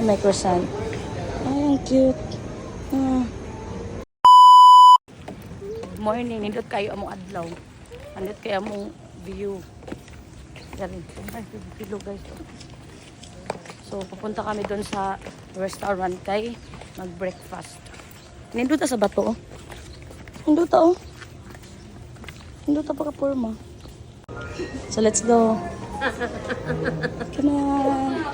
may croissant. Ay, ang cute. Morning, nindot kayo among adlaw. Nindot kayo among view. Galing. Ay, pilo guys. So, pupunta kami doon sa restaurant kay mag-breakfast. Nindot sa bato, oh. Nindot, oh. Nindot pa ka-forma. So, let's go. Come on.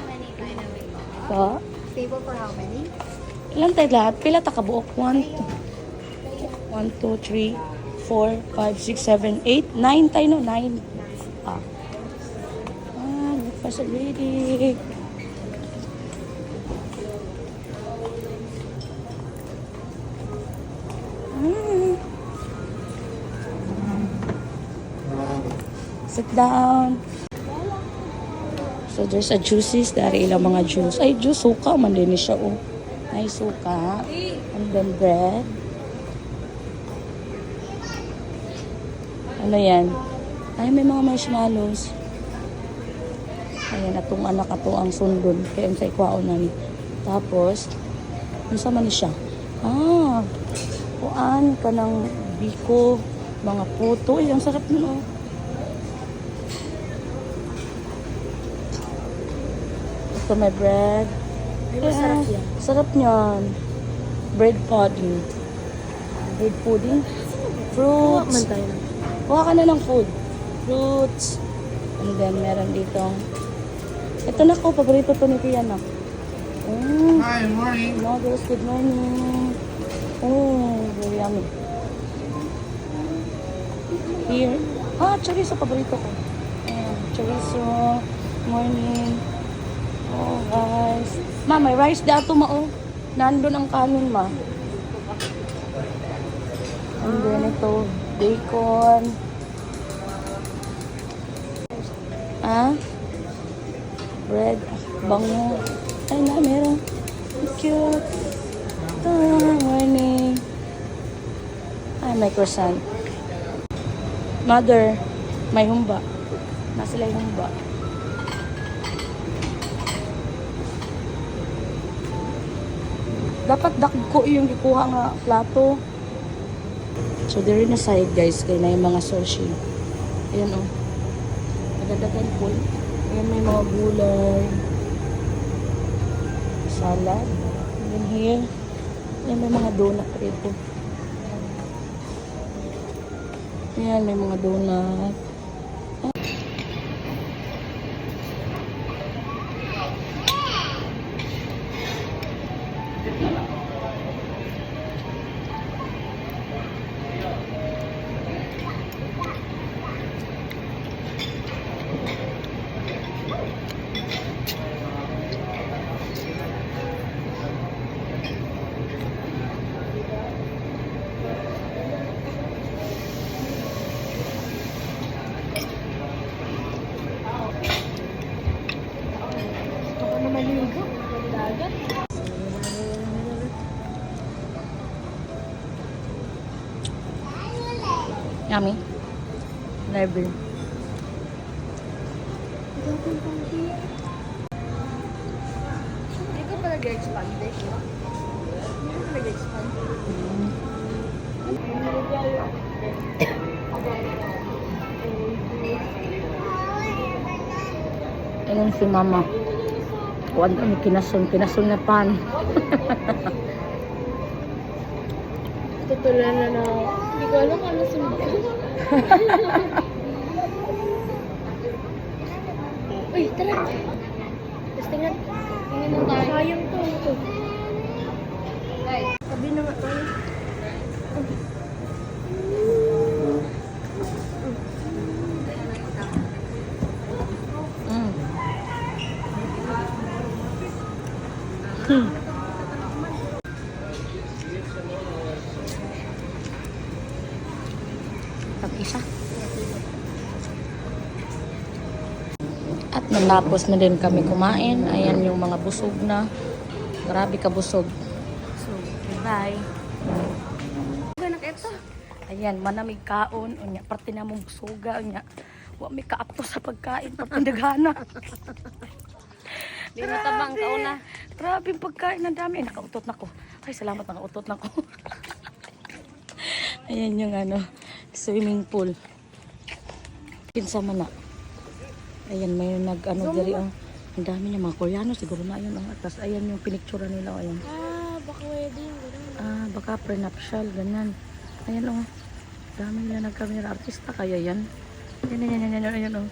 Pa? Table for how many? Ilan tayo lahat? Pila ta kabuok? 1, 2, 3, 4, 5, 6, 7, 8, 9 tayo no? 9. Breakfast already. Sit down. So there's a juices dari ilang mga juice. Ay, juice suka man din siya oh. Ay suka. And then bread. Ano yan? Ay, may mga marshmallows. Ayan, atong anak ato ang sundon. Kaya sa ikwaon namin. Tapos, ano sa man siya? Kuan ka ng biko, mga puto. Ay, ang sarap nun oh. Ito may bread. Ay, masarap yan. Sarap niyan. Bread pudding. Bread pudding. Fruits. Man tayo na. Kuha ka na ng food. Fruits. And then, meron ditong ito na ko, paborito to ni Tia na. Hi, morning. Noodles, good morning. Oh, very yummy. Here. Chorizo, paborito ko. Ayan, chorizo. Morning. Oh, rice. Ma, may rice dato ma, oh. Nandun ang kanin, ma. And then ito, bacon. Bread. Bango. Ay na, meron. Cute. Morning. Ay, may croissant. Mother, may humba. Nasa yung humba. Dapat dakko yung ikuha nga plato. So, there na side guys, kaya na yung mga sushi. Ayan o. Nagadagan po. Ayan may mga gulay. Salad. And then here. Ayan may mga donut rito. Ayan may mga donut. Yummy. Never. Hindi ko pa nag-expand eh. Hindi ko nag-expand. Ayan si mama. Kuwan ang kinasun na pan. Tutulan na na. Hindi ko alam kung ano sunod. Uy, tara. Tapos tingnan. Tingnan mo tayo. Sayang to. Sabi na nga tayo. Isa. At natapos na din kami kumain. Ayan yung mga busog na. Grabe ka busog. So, bye. Ganak ito. Ayan, manamig kaon. Unya, parte na mong busoga. Unya, wa may kaapto sa pagkain. Papandagana. Di matabang ka una. Grabe yung pagkain. Ang dami. Ay, nakautot na ko. Ay, salamat nakautot na ko. Ayan yung ano, swimming pool. Kinsa man na. Ayan, may nag-ano diri. Oh. Ang dami niya mga Koreano. Siguro na yun. Oh. Tapos ayan yung pinictura nila. Oh. Ayan. Baka wedding. Ganun. Baka prenuptial. Ganyan. Ayan oh. Dami nila nagkamera. Artista kaya yan. Ayan. Oh.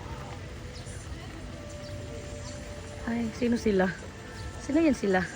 Ay, sino sila? Sino yan sila?